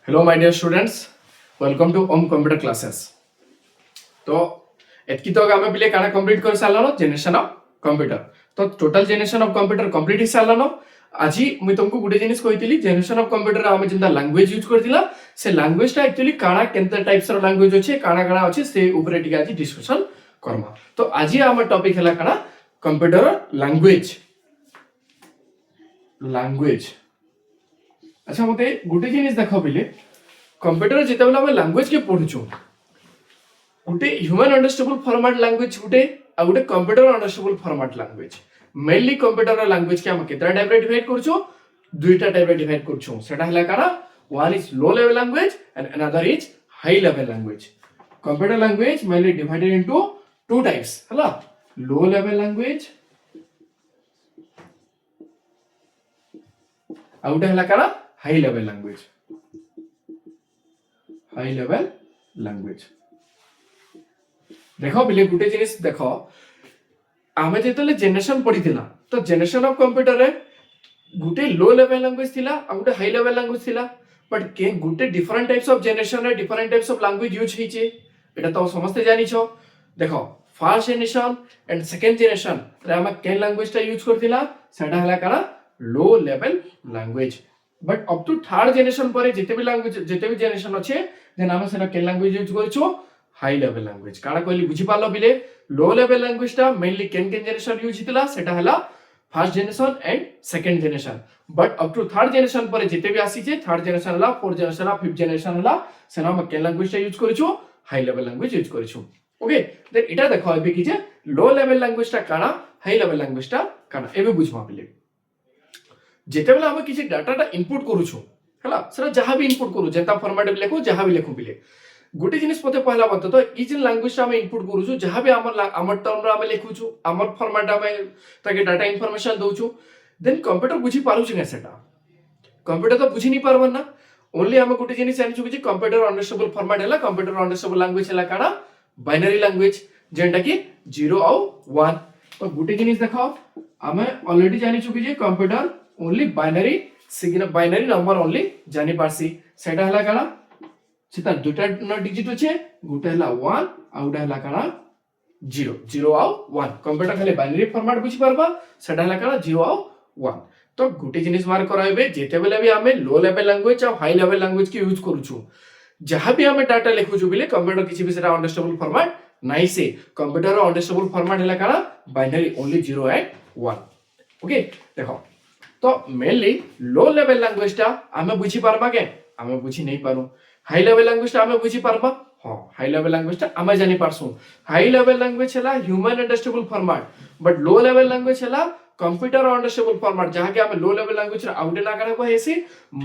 Hello, my dear students. Welcome to Om Computer Classes. तो एतकी तो आमे पिले काना कंप्लीट कर सारलानो जनरेशन ऑफ कंप्यूटर. तो total generation of computer complete ही सारलानो. আজি মই तुमको गुटे जिनिस कहितली जनरेशन ऑफ कंप्यूटर आमे जिंदा लैंग्वेज यूज करथिला से लैंग्वेज टा एक्चुअली काना केनता टाइप्स रो लैंग्वेज अछि काना काना अछि से ऊपर टिके आज डिस्कशन करमा. तो আজি आमे टॉपिक हला काना कंप्यूटर लैंग्वेज. अच्छा मते गुटे जिनिस देखो बिले कंप्यूटर जेते बेला हम लैंग्वेज के पढुछु गुटे ह्यूमन अंडरस्टैंडेबल फॉर्मेट लैंग्वेज गुटे आ गुटे computer understandable format language. Mainly computer language के हम केतरा टाइप रे डिवाइड करछु दुईटा टाइप रे डिवाइड करछु. सेटा हला काना one is low level language and another is high level language. Computer language mainly divided into two types हला लो level language आ गुटे हला काना high level language. High level language देखो बिले गुटे जिनिस देखो आमे जेतले जनरेशन पढिथिला तो जनरेशन ऑफ कंप्यूटर रे गुटे लो लेवल लैंग्वेज थिला आ गुटे हाई लेवल लैंग्वेज थिला. बट के गुटे डिफरेंट टाइप्स ऑफ जनरेशन रे different types of language use हिचे एटा तो समझते जानि छो. देखो first generation and second generation रे हम केन लैंग्वेज टा यूज करथिला सेटा हला काना low level language. But up to third generation पर जेते भी लैंग्वेज जेते भी जनरेशन अच्छे देन हम सेना केन लैंग्वेज यूज करछो हाई लेवल लैंग्वेज. काना कहली बुझी पालो बिले लो लेवल लैंग्वेज टा मेनली केन केन जनरेशन यूज हितला सेटा हला first generation and second generation. But up to third generation पर जेते भी आसी जे थर्ड जनरेशन हला फोर्थ जनरेशन हला फिफ्थ जनरेशन हला सेना हम केन लैंग्वेज टा यूज करछो हाई लेवल लैंग्वेज यूज करछो. ओके देन इटा देखो एबे कि जे लो लेवल लैंग्वेज टा काना हाई लेवल लैंग्वेज टा काना एबे बुझमा बिले जेते बेला हम किसी डाटा टा इनपुट करूछु हला सेरा जहां भी इनपुट करू जेता फॉर्मेट में लेखो जहां भी लेखो बिले गुटे जिनिस पते पहला बात तो ई जे लैंग्वेज टा हम इनपुट करूछु जहां भी हमर टर्म रा हम लिखुछु हमर फॉर्मेट में ताके डाटा इंफॉर्मेशन दोछु देन कंप्यूटर बुझी पारुछु ने सेटा कंप्यूटर तो बुझी नहीं पारबन ना. ओनली हम गुटे जिनिस जानिछु कि कंप्यूटर अंडरस्टैंडेबल फॉर्मेट हला कंप्यूटर अंडरस्टैंडेबल लैंग्वेज हला काना बाइनरी लैंग्वेज जेंटा कि 0 और 1. तो गुटे जिनिस देखो हमें ऑलरेडी जानिछु कि जे computer only binary signal binary number only जानि पारसी सेटा हला काना सेटा दुटा डिजिट अछि गुटे हला 1 आ गुटे हला काना 0 और 1. कंप्यूटर खाली बाइनरी फॉर्मेट बुझी पारबा सेटा हला काना 0 और 1. तो गुटे जिनिस मार कराइबे जेते बेले भी हमें लो लेवल लैंग्वेज और हाई लेवल लैंग्वेज के यूज करूछु जहां भी हमें डाटा लिखुछु बिले कंप्यूटर किछि भी सेटा अंडरस्टैंडेबल फॉर्मेट नाही से कंप्यूटर अंडरस्टैंडेबल फॉर्मेट हला काना बाइनरी ओनली 0 एंड 1. ओके देखो तो मेनली लो लेवल लैंग्वेज टा हमें बुझी पारबा के हमें बुझी नहीं पारू. हाई लेवल लैंग्वेज टा हमें बुझी पारबा हां हाई लेवल लैंग्वेज टा हमें जानि पारसु. हाई लेवल लैंग्वेज हला human understandable format but low level language हला कंप्यूटर अंडरस्टैंडेबल फॉर्मेट जहां के हमें लो लेवल लैंग्वेज रा आउट ना करे को हेसी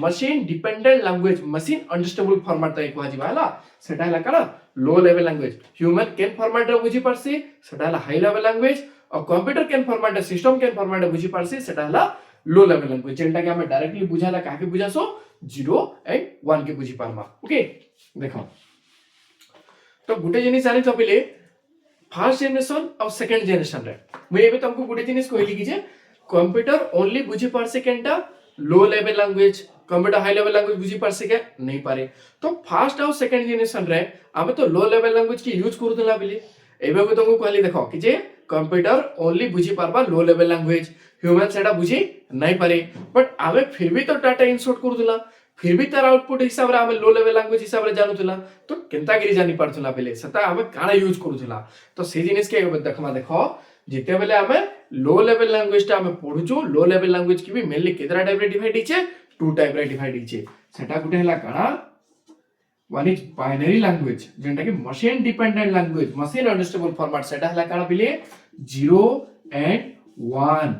machine dependent language machine understandable format ताई को हजिबा हला सेटा हला करा लो लेवल लैंग्वेज. ह्यूमन केन फॉर्मेट रा बुझी पारसी सेटा हला हाई लेवल लैंग्वेज और कंप्यूटर केन फॉर्मेट सिस्टम केन फॉर्मेट रा बुझी पारसी सेटा हला लो लेवल लैंग्वेज जेंटा के हमें डायरेक्टली बुझाला काके बुझासो 0 एंड 1 के बुझी पारमा. ओके देखो तो गुटे जिनिस जानि छपिले फर्स्ट जनरेशन और सेकंड जनरेशन रे मैं एबे तुमको गुटे जिनिस कहली कि जे कंप्यूटर ओनली बुझी पार सेकंडा low level language computer high level language बुझी पार सके नहीं पारे. तो फर्स्ट और सेकंड जनरेशन रे हमें तो लो लेवल लैंग्वेज के यूज करथला बिले एबे को तुमको कहली देखो कि जे कंप्यूटर ओनली बुझी पारबा लो लेवल लैंग्वेज ह्यूमन सेटा बुझी नहीं पारे. बट आमे फिर भी तो डाटा इंसर्ट करथला फिर भी तार आउटपुट हिसाब रे आमे लो लेवल लैंग्वेज हिसाब रे जानुथला तो केनता गिरी जानि पारथला बेले सता आमे काना यूज करूथला. तो से जिनिस के देखमा देखो जेते बेले आमे लो लेवल लैंग्वेज टा आमे पढुछु लो लेवल लैंग्वेज की भी मेनली केतरा टाइप रे डिवाइड हिचे टू टाइप रे डिवाइड हिचे. सेटा गुटे हला काना वन इज बाइनरी लैंग्वेज जेंटा कि machine dependent language machine understandable format सेटा हला काना बिले 0 एंड 1.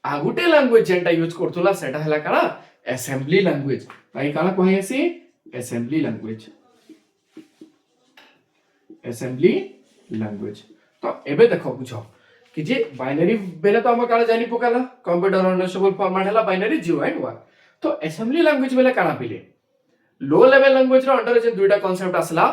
आगुटे लैंग्वेज जेंटा यूज करथला सेटा हला काना असेंबली लैंग्वेज ताई काना कोहे आसी असेंबली लैंग्वेज असेंबली लैंग्वेज. तो एबे देखो बुझो कि जे बाइनरी बेले तो हम काला जानि पकाला कंप्यूटर अंडरस्टैंडेबल फॉर्मेट हला बाइनरी 0 एंड 1. तो असेंबली लैंग्वेज बेले काना बिले लो लेवल लैंग्वेज रो अंडर जे दुईटा कांसेप्ट आसला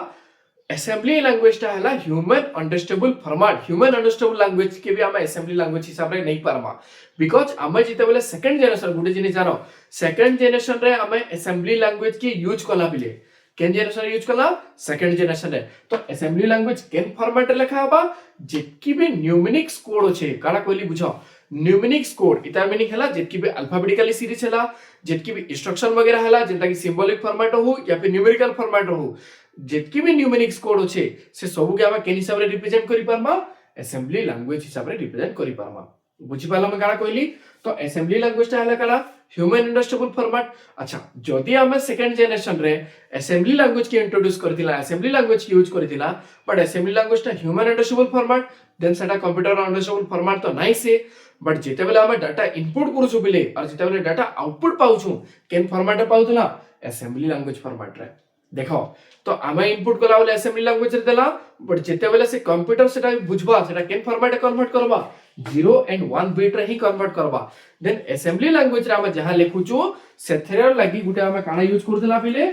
असेंबली लैंग्वेज टा हला human understandable format human understandable language के भी हम असेंबली लैंग्वेज हिसाब रे नहीं पारमा बिकॉज़ हम जिते बेले सेकंड जनरेशन गुटे जिनि जानो सेकंड जनरेशन रे हम असेंबली लैंग्वेज की यूज कला बिले केन जनरेशन यूज कला सेकंड जनरेशन रे तो असेंबली लैंग्वेज केन फॉर्मेट रे लिखा हबा जेतकी भी न्यूमेरिक्स कोड छे काला कोली बुझो न्यूमेरिक्स कोड इता मीनिंग हला जेतकी भी अल्फाबेटिकली सीरीज हला जेतकी भी इंस्ट्रक्शन वगैरह हला जेंता की सिंबॉलिक फॉर्मेट हो या फिर न्यूमेरिकल फॉर्मेट हो जेतकी भी न्यूमेरिक्स कोड अछि से सब के हम केन हिसाब रे रिप्रेजेंट करि पारमा असेंबली लैंग्वेज हिसाब रे रिप्रेजेंट करि पारमा बुझि पाला हम काला कहली तो असेंबली लैंग्वेज ता हला काला ह्यूमन अंडरस्टैंडेबल फॉर्मेट अच्छा जदी हम सेकंड जनरेशन रे असेंबली लैंग्वेज के इंट्रोड्यूस करथिला असेंबली लैंग्वेज के यूज करथिला बट असेंबली लैंग्वेज ता ह्यूमन अंडरस्टैंडेबल फॉर्मेट देन सेटा कंप्यूटर अंडरस्टैंडेबल फॉर्मेट तो नाही से बट जेते बेले हम डाटा इनपुट करूछु बिले और जेते बेले डाटा आउटपुट पाउछु केन फॉर्मेट पाउतला असेंबली लैंग्वेज फॉर्मेट रे देखो तो आमे इनपुट कला वाले असेंबली लैंग्वेज रे देला बट जेते बेले से कंप्यूटर सेटा बुझबा सेटा केन फॉर्मेट कन्वर्ट करबा 0 एंड 1 बिट रे ही कन्वर्ट करबा देन असेंबली लैंग्वेज रे हम जहां लिखुचो सेथरे लागि गुटे हम काना यूज करथला पहिले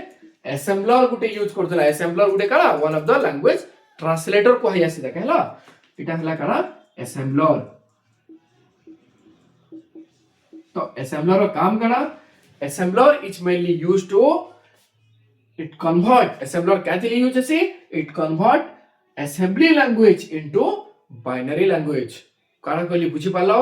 असेंबलर गुटे यूज करथला असेंबलर गुटे काना one of the language translator को हया सीधा कहला इटा हला काना असेंबलर तो असेंबलर रो काम काना assembler is mainly used to it convert assembler कैथली यूज से it convert assembly language into binary language काना कहली बुझी पालो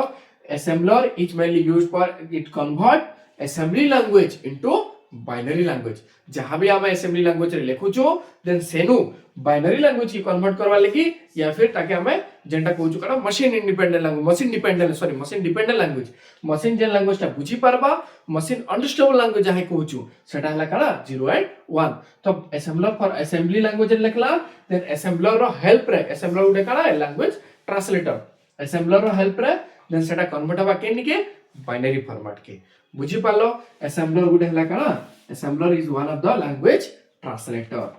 assembler is mainly used for it convert assembly language into binary language जहां भी हम assembly language रे लिखुचो देन सेनु बाइनरी लैंग्वेज की कन्वर्ट करवा लेकी या फिर ताके हमें जेंटा कहूछु करा machine independent language machine dependent language machine जेन लैंग्वेज ता बुझी पारबा मशीन अंडरस्टैंडेबल लैंग्वेज जहां कहूछु सेटा हला करा 0 एंड 1 तो असेंबलर फॉर असेंबली लैंग्वेज लिखला देन असेंबलर रो हेल्प रे असेंबलर उडे करा लैंग्वेज ट्रांसलेटर असेंबलर रो हेल्प रे देन सेटा कन्वर्ट हबा केन के बाइनरी फॉर्मेट के बुझी पालो असेंबलर उडे हला करा assembler is one of the language translator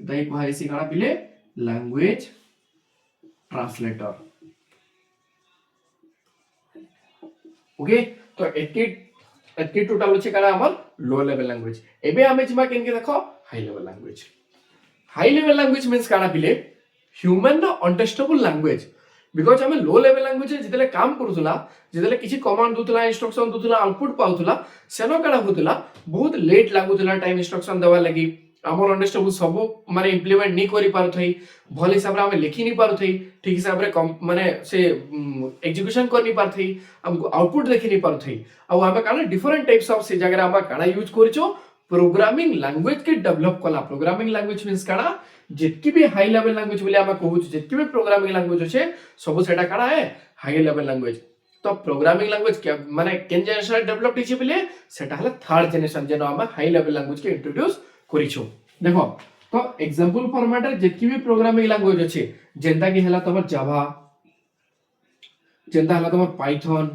दही कुहाई सी काना पिले लैंग्वेज ट्रांसलेटर ओके तो एटी टोटल होचे काना हमर लो लेवल लैंग्वेज एबे हमें जिमा केन के देखो हाई लेवल लैंग्वेज मींस काना पिले human no understandable language because हमें लो लेवल लैंग्वेज जितले काम करूथला जितले किछि कमांड दुतला इंस्ट्रक्शन दुतला आउटपुट पाउथला सेनो काना होतला बहुत लेट लागुतला टाइम इंस्ट्रक्शन देवा लागि हमर अंडरस्टैंडेबल सब माने इंप्लीमेंट नहीं करि पारुथई भल हिसाब रे हम लिखि नहीं पारुथई ठीक हिसाब रे माने से एग्जीक्यूशन कर नहीं पारुथई हमको आउटपुट देखि नहीं पारुथई आ हम काना डिफरेंट टाइप्स ऑफ से जगह हम काना यूज करिचो प्रोग्रामिंग लैंग्वेज के डेवलप कला प्रोग्रामिंग लैंग्वेज मींस काना जितकी भी हाई लेवल लैंग्वेज बोले हम कहू जितकी भी प्रोग्रामिंग लैंग्वेज अछि सब सेटा काना है हाई लेवल लैंग्वेज तो प्रोग्रामिंग लैंग्वेज के माने केन जनरेशन डेवलप हिचे बोले सेटा हला थर्ड जनरेशन जेनो हम हाई लेवल लैंग्वेज के इंट्रोड्यूस करिछो देखो तो एग्जांपल फॉर्मेट रे जितकी भी प्रोग्रामिंग लैंग्वेज अछि जेंता कि हला तमर जावा जेंता हला तमर पाइथन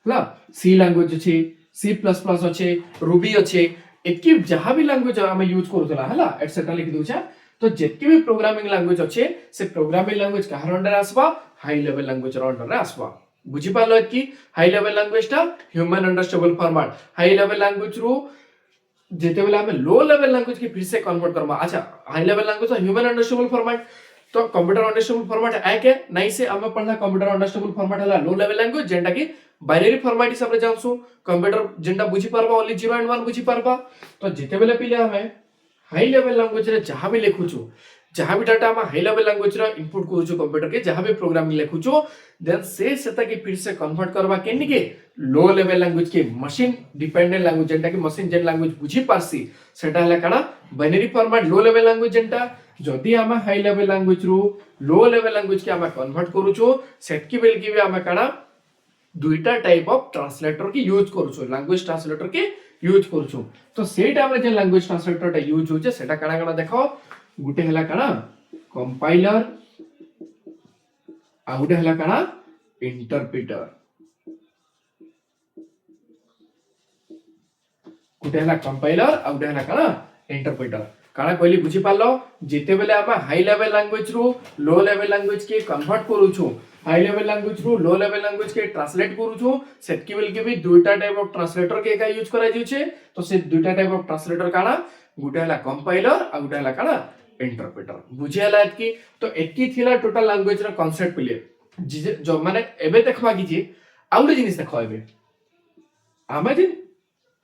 हला सी लैंग्वेज अछि सी प्लस प्लस अछि रूबी अछि एतकी जहां भी लैंग्वेज हम यूज करथला हला एटसेट्रा लिख दोछा तो जितकी भी प्रोग्रामिंग लैंग्वेज अछि से प्रोग्रामिंग लैंग्वेज का अंडर आसबा हाई लेवल लैंग्वेज रो अंडर आसबा बुझी पालो कि हाई लेवल लैंग्वेज ता human understandable format high level language रो जेते बेला हमें लो लेवल लैंग्वेज के फिर से कन्वर्ट करमा अच्छा high level language human understandable format तो कंप्यूटर अंडरस्टैंडेबल फॉर्मेट आए के नहीं से हम पढ़ना कंप्यूटर अंडरस्टैंडेबल फॉर्मेट हला लो लेवल लैंग्वेज जेंटा की बाइनरी फॉर्मेट हिसाब रे जाउसु कंप्यूटर जेंटा बुझी पारबा ओनली 0 एंड 1 बुझी पारबा तो जेते बेले पिले हमें हाई लेवल लैंग्वेज रे जहां भी लिखुछु जहां भी डाटा हम हाई लेवल लैंग्वेज रे इनपुट करूछु कंप्यूटर के जहां भी प्रोग्रामिंग लिखुछु देन से सेता की फिर से कन्वर्ट करबा केनी के लो लेवल लैंग्वेज के मशीन डिपेंडेंट लैंग्वेज जेंटा की मशीन जेन लैंग्वेज बुझी पारसी सेटा हला काना binary format low level language जेंटा जदी हम हाई लेवल लैंग्वेज रो लो लेवल लैंग्वेज के हम कन्वर्ट करूछु सेटकी बेल की भी हम काना दुईटा टाइप ऑफ ट्रांसलेटर की यूज करूछु लैंग्वेज ट्रांसलेटर के यूज करूछु तो से टाइम रे जे लैंग्वेज ट्रांसलेटर टा यूज होचे सेटा काना काना देखो गुटे हला काना कंपाइलर आ गुटे हला काना इंटरप्रेटर गुटे हला कंपाइलर आ गुटे हला काना इंटरप्रेटर काना कहली बुझी पालो जेते बेले हम हाई लेवल लैंग्वेज रो लो लेवल लैंग्वेज के कन्वर्ट करूछु हाई लेवल लैंग्वेज रो लो लेवल लैंग्वेज के ट्रांसलेट करूछु सेटकी बेल के भी दुईटा टाइप ऑफ ट्रांसलेटर के का यूज करा जाउछे तो से दुईटा टाइप ऑफ ट्रांसलेटर काना गुटे हला कंपाइलर आ गुटे हला काना इंटरप्रेटर बुझियाला कि तो एकी थिला टोटल लैंग्वेज रा कांसेप्ट पिले जो माने एबे देखबा कि जे आउटे जिनिस देखो एबे आमे जे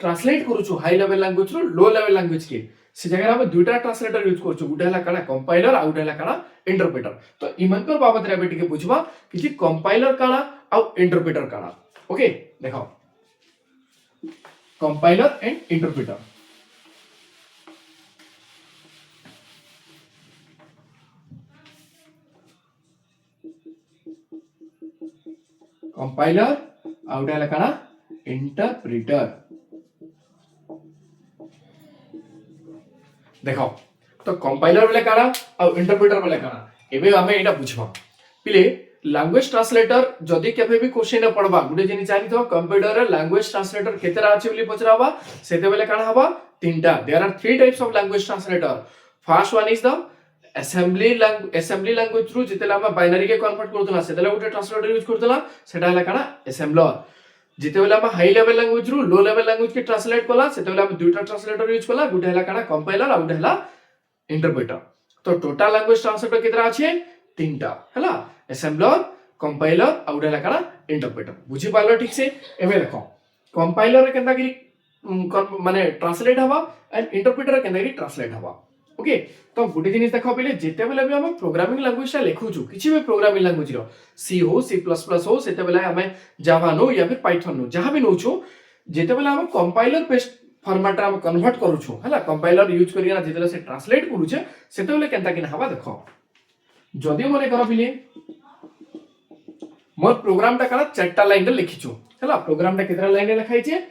ट्रांसलेट करूछु हाई लेवल लैंग्वेज रो लो लेवल लैंग्वेज के से जगह हम दुटा ट्रांसलेटर यूज करछु गुटे हला काना कंपाइलर आ गुटे हला काना इंटरप्रेटर तो इमनकर बाबत रे बेटी के बुझबा कि जे कंपाइलर काना आ इंटरप्रेटर काना ओके देखो कंपाइलर एंड इंटरप्रेटर कंपाइलर आ गुटे हला काना इंटरप्रेटर देखो तो कंपाइलर बोले काना और इंटरप्रेटर बोले काना एबे हमें एटा बुझबा पिले लैंग्वेज ट्रांसलेटर जदी केबे भी क्वेश्चन पड़बा गुटे जनी जानि तो कंप्यूटर रे लैंग्वेज ट्रांसलेटर केतेरा अछि बोली पचराबा सेते बेले काना हबा तीनटा there are three types of language translator first one is the assembly language through जितेला हम बाइनरी के कन्वर्ट करतला सेतेला गुटे ट्रांसलेटर यूज करतला सेटा हला काना असेंबलर जिते बेले हम हाई लेवल लैंग्वेज रू लो लेवल लैंग्वेज के ट्रांसलेट कला सेते बेले हम दुटा ट्रांसलेटर यूज कला गुटे हला काना कंपाइलर आ गुटे हला इंटरप्रेटर तो टोटल लैंग्वेज ट्रांसलेटर केतरा अछि तीनटा हला असेंबलर कंपाइलर आ गुटे हला काना इंटरप्रेटर बुझी पालो ठीक से एबे देखो कंपाइलर रे केनता कि माने ट्रांसलेट हवा एंड इंटरप्रेटर केनता कि ट्रांसलेट हवा ओके तो गुटे जिनिस देखो पहिले जेते बेले भी हम प्रोग्रामिंग लैंग्वेज ता लिखुछु किछि भी प्रोग्रामिंग लैंग्वेज रो सी हो सी प्लस प्लस हो सेते बेले हमें जावा नो या फिर पाइथन नो जहां भी नोछु जेते बेले हम कंपाइलर पेस्ट फॉर्मेट हम कन्वर्ट करूछु हला कंपाइलर यूज करिया जेते से ट्रांसलेट करूछे सेते बेले केनता कि हवा देखो जदी मने करो पिले मोर प्रोग्राम ता करा चारटा लाइन रे लिखिछु हला प्रोग्राम ता केतरा लाइन रे लिखाई छे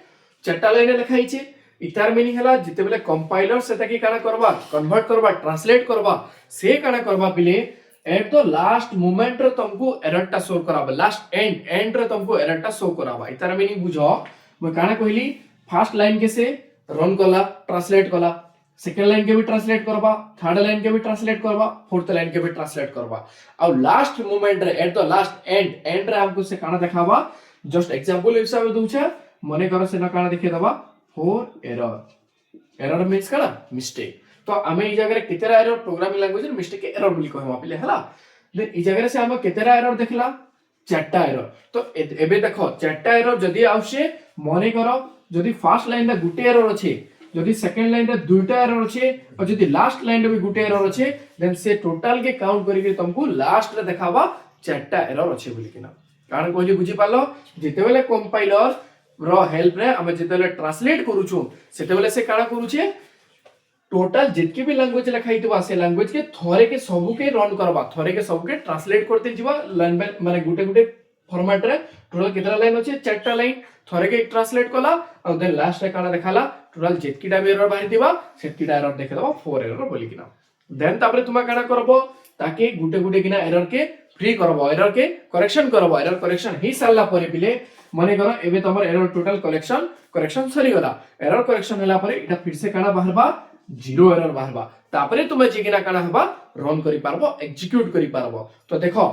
चारटा लाइन रे लिखाई छे इतार मीनिंग हला जिते बेले कंपाइलर सेटा की काना करबा कन्वर्ट करबा ट्रांसलेट करबा से काना करबा पिले एट द लास्ट मोमेंट रे तुमको एरर टा शो कराबा लास्ट एंड रे तुमको एरर टा शो कराबा इतार मीनिंग बुझो मैं काना कहली फर्स्ट लाइन के से रन कला ट्रांसलेट कला सेकंड लाइन के भी ट्रांसलेट करबा थर्ड लाइन के भी ट्रांसलेट करबा फोर्थ लाइन के भी ट्रांसलेट करबा और लास्ट मोमेंट रे एट द लास्ट एंड रे हमको से काना देखाबा जस्ट एग्जांपल हिसाब दूछा मने करो से ना काना देखे दबा फोर एरर मींस काना मिस्टेक तो हमें ई जगह रे केतेरा एरर प्रोग्रामिंग लैंग्वेज रे मिस्टेक के एरर बोली कहवा पले हला देन ई जगह रे से हम केतेरा एरर देखला चारटा एरर तो एबे देखो चारटा एरर जदी आवसे मने करो जदी फर्स्ट लाइन रे गुटे एरर अछि जदी सेकंड लाइन रे दुईटा एरर अछि और जदी लास्ट लाइन रे भी गुटे एरर अछि देन से टोटल के काउंट करिके तुमको लास्ट रे देखाबा चारटा एरर अछि बोली किना कारण कोइ बुझी पालो जेते बेले कंपाइलर रो हेल्प रे हम जेते बेले ट्रांसलेट करूछु सेते बेले से काना करूछे टोटल जितके भी लैंग्वेज लिखाई थबा से लैंग्वेज के थोरे के सबु के रन करबा थोरे के सबु के ट्रांसलेट करते जीवा लैंग्वेज माने गुटे गुटे फॉर्मेट रे टोटल केतरा लाइन अछि चारटा लाइन थोरे के ट्रांसलेट कला और देन लास्ट रे काना देखाला टोटल जितकीटा भी एरर बाहिर दिबा सेतकीटा एरर देखे दबा 4 एरर बोली किना देन तापरे तुमा काना करबो ताकि गुटे गुटे किना एरर के फ्री करबो एरर के करेक्शन करबो एरर करेक्शन ही साला परे पिले मने करो एबे तमर एरर टोटल करेक्शन सरी गला एरर करेक्शन हला परे इटा फिर से काना बाहरबा जीरो एरर बाहरबा तापरे तुमे जेकिना काना हबा रन करि पारबो एग्जीक्यूट करि पारबो तो देखो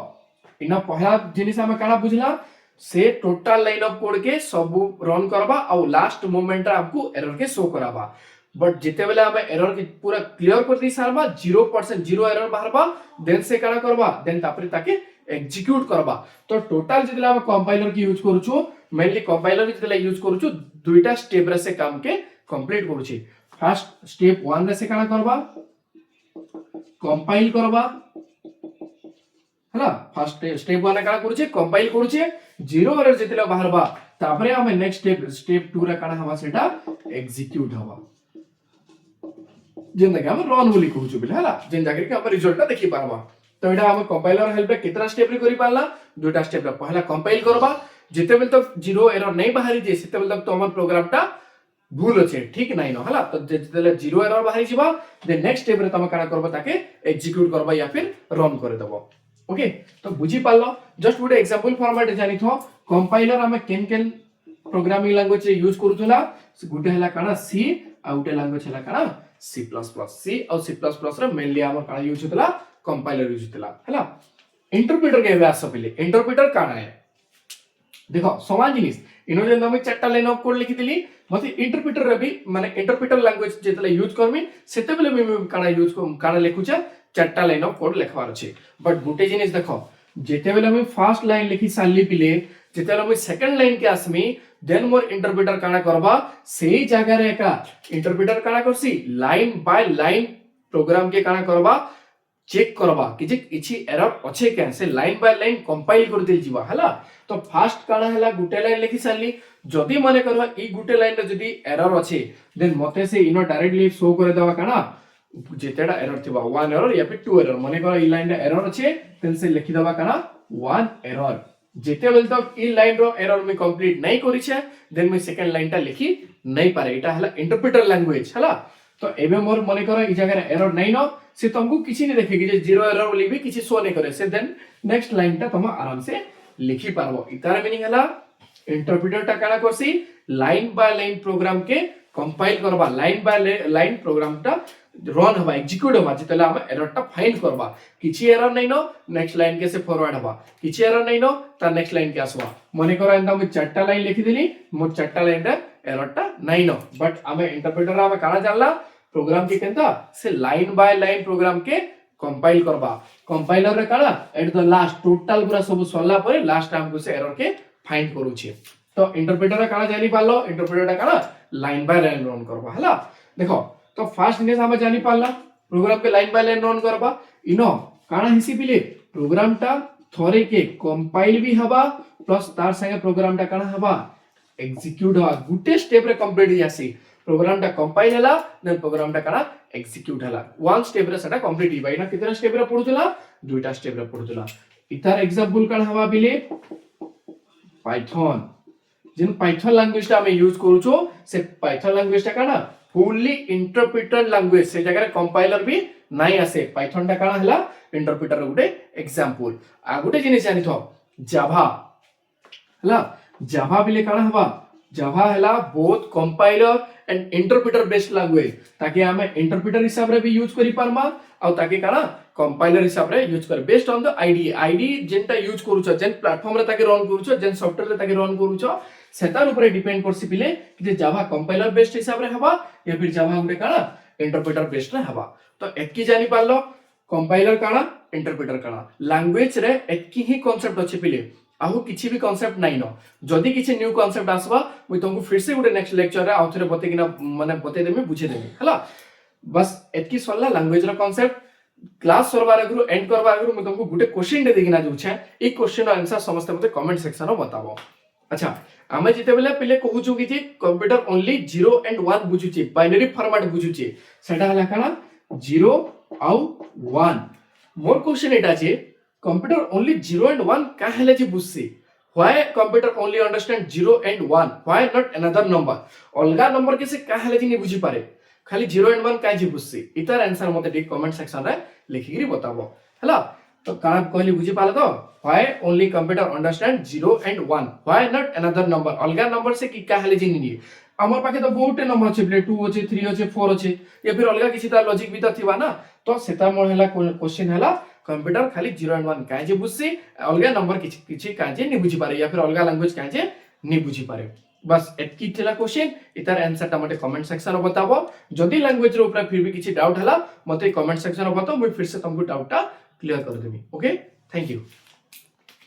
इना पहला जिनिस हम काना बुझला से टोटल लाइन ऑफ कोड के सब रन करबा और लास्ट मोमेंट आपको एरर के शो कराबा बट जिते बेले हम एरर के पूरा क्लियर कर दी सारबा 0% जीरो एरर बाहरबा देन से काना करबा देन तापरे ताके एग्जीक्यूट करबा तो टोटल जितला हम कंपाइलर की यूज करूछु मेनली कंपाइलर जितला यूज करूछु दुईटा स्टेप रे से काम के कंप्लीट करूछि फर्स्ट स्टेप 1 रे से काना करबा कंपाइल करबा हला फर्स्ट स्टेप 1 काना करूछि कंपाइल करूछि जीरो एरर जितला बाहरबा तापरे हम नेक्स्ट स्टेप 2 रे काना हवा सेटा एग्जीक्यूट हवा जेन हम रन बोली कहूछु बिले हला जेन जाकर के हम रिजल्ट देखि पारबा तो एटा हम कंपाइलर हेल्प रे कितना स्टेप रे करि पारला दुटा स्टेप रे पहला कंपाइल करबा जेते बेल तक जीरो एरर नै बाहरी जे सेते बेल तक तो हमर प्रोग्राम टा भूल अछि ठीक नै न हला तो जेते जीरो एरर बाहरी जिबा दे नेक्स्ट स्टेप रे तम काना करबा ताके एग्जीक्यूट करबा या फिर रन करे देबो ओके तो बुझी पालो जस्ट गुटे एग्जांपल फॉर्मेट जानि थो कंपाइलर हम केन प्रोग्रामिंग लैंग्वेज यूज करूथला गुटे हला काना सी आ गुटे लैंग्वेज हला काना C++ सी और C++ रे मेनली हमर काना यूज होतला कंपाइलर यूज होतला हला इंटरप्रेटर के व्यास पहिले इंटरप्रेटर काना है देखो समान जिनिस इनो जेन हम चारटा लाइन ऑफ कोड लिखि दिली मते इंटरप्रेटर रे भी माने इंटरप्रेटर लैंग्वेज जेतले यूज करमी सेते बेले भी काना यूज काना लिखुचा चारटा लाइन ऑफ कोड लिखवार अछि बट गुटे जिनिस देखो जेते बेले हम फर्स्ट लाइन लिखि साली पिले जेते बेले हम सेकंड लाइन के आसमी देन मोर इंटरप्रेटर काना करबा सेही जगह रे का इंटरप्रेटर काना करसी लाइन बाय लाइन प्रोग्राम के काना करबा चेक करबा कि जे किछि एरर अछि के से लाइन बाय लाइन कंपाइल कर देल जीवा हला तो फास्ट काना हला गुटे लाइन लिखि साली जदी माने करबा ई गुटे लाइन रे जदी एरर अछि देन मते से इनो डायरेक्टली शो करे देबा काना जेतेडा एरर थिबा वन एरर या फिर टू एरर माने कर ई लाइन रे एरर अछि देन से लिखि देबा काना वन एरर जेते बेल तक ई लाइन रो एरर में कंप्लीट नहीं करि छे देन मैं सेकंड लाइन टा लिखि नहीं पारे एटा हला इंटरप्रेटर लैंग्वेज हला तो एबे मोर माने कर ई जगह रे एरर नहीं न से तुमको किछि नहीं देखेगी जे जीरो एरर बोली भी किछि शो नहीं करे से देन नेक्स्ट लाइन टा तुम आराम से लिखि पारबो इतार मीनिंग हला इंटरप्रेटर टा काना करसी लाइन बाय लाइन प्रोग्राम के कंपाइल करबा लाइन बाय लाइन प्रोग्राम टा रन हबा एग्जीक्यूट हबा जेतला हम एरर टा फाइंड करबा किछि एरर नहीं नो नेक्स्ट लाइन के से फॉरवर्ड हबा किछि एरर नहीं नो ता नेक्स्ट लाइन के आसबा माने करा एंदा हम चारटा लाइन लिखि देली मो चारटा लाइन रे एरर टा नहीं नो बट हमें इंटरप्रेटर हमें काना जानला प्रोग्राम के केनता से लाइन बाय लाइन प्रोग्राम के कंपाइल करबा कंपाइलर रे काना एट द लास्ट टोटल पूरा सब सल्ला परे लास्ट हमको से एरर के फाइंड करू छी तो इंटरप्रेटर रे काना जानि पालो इंटरप्रेटर रे काना लाइन बाय लाइन रन करबा हला देखो तो फास्ट ने हम जानि पाला प्रोग्राम के लाइन बाय लाइन रन करबा इनो काना हिसी पिले प्रोग्राम टा थोरे के कंपाइल भी हबा प्लस तार संगे प्रोग्राम टा काना हबा एग्जीक्यूट हबा गुटे स्टेप रे कंप्लीट यासी प्रोग्राम टा कंपाइल हला देन प्रोग्राम टा काना एग्जीक्यूट हला वन स्टेप रे सेटा कंप्लीट हिबा इना कितना स्टेप रे पडुतला दुईटा स्टेप रे पडुतला इतार एग्जांपल काना हबा बिले पाइथन जिन पाइथन लैंग्वेज टा हम यूज करू छो से पाइथन लैंग्वेज टा काना फुल्ली इंटरप्रेटर लैंग्वेज से जगह कंपाइलर भी नाही आसे पाइथन टा काना हला इंटरप्रेटर गुटे एग्जांपल आ गुटे जिनिस जानि थो जावा हला जावा बिले काना हबा जावा हला both compiler and interpreter based language ताकि हमें इंटरप्रेटर हिसाब रे भी यूज करि पारमा आ ताकि काना कंपाइलर हिसाब रे यूज कर बेस्ड ऑन द आईडी जेनटा यूज करू छ जेन प्लेटफॉर्म रे ताकि रन करू छ जेन सॉफ्टवेयर रे ताकि रन करू छ सेतार ऊपर डिपेंड करसी पिले कि जे जावा कंपाइलर बेस्ड हिसाब रे हबा या फिर जावा गुटे काना इंटरप्रेटर बेस्ड रे हबा तो एतकी जानि पालो कंपाइलर काना इंटरप्रेटर काना लैंग्वेज रे एतकी ही कांसेप्ट अछि पिले आहु किछि भी कांसेप्ट नाही न जदी किछि न्यू कांसेप्ट आसबा मुई तुमको फिर से गुटे नेक्स्ट लेक्चर रे आउथरे बते किना माने बते देमी बुझे देमी हला बस एतकी सल्ला लैंग्वेज रो कांसेप्ट क्लास सरबार अगरु एंड करबार अगरु मुई तुमको गुटे क्वेश्चन दे देगिना जो छै ए क्वेश्चन रो आंसर समस्त मते कमेंट सेक्शन रो बताबो अच्छा आमे जिते बेले पहिले कहू छु कि जे कंप्यूटर ओनली 0 एंड 1 बुझु छी बाइनरी फॉर्मेट बुझु छी सेटा हला काना 0 आउ 1 मोर क्वेश्चन एटा छै कंप्यूटर ओनली 0 एंड 1 का हले जी बुझसी why computer only understand 0 and 1 why not another number अलगा नंबर के से का हले जी नहीं बुझी पारे खाली 0 एंड 1 का जी बुझसी इतार आंसर मते ठीक कमेंट सेक्शन रे लिखि गिरी बताबो हला तो काना कहली बुझी पाले तो why only computer understand 0 and 1 why not another number अलगा नंबर से की का हले जी नहीं हमर पाखे तो बहुत नंबर छै 2 अछि 3 अछि 4 अछि या फिर अलगा किछि ता लॉजिक भी त थिबा ना तो सेता मोर हला क्वेश्चन हला कंप्यूटर खाली 0 एंड 1 काहे जे बुझसी अलगा नंबर किछि काहे जे नहीं बुझी पारे या फिर अलगा लैंग्वेज काहे जे नहीं बुझी पारे बस एतकी थिला क्वेश्चन इतार आंसर ता मते कमेंट सेक्शन रे बताबो जदी लैंग्वेज रो ऊपर फिर भी किछि डाउट हला मते कमेंट सेक्शन रे बताओ मैं फिर से तुमको डाउट टा क्लियर कर देबी ओके थैंक यू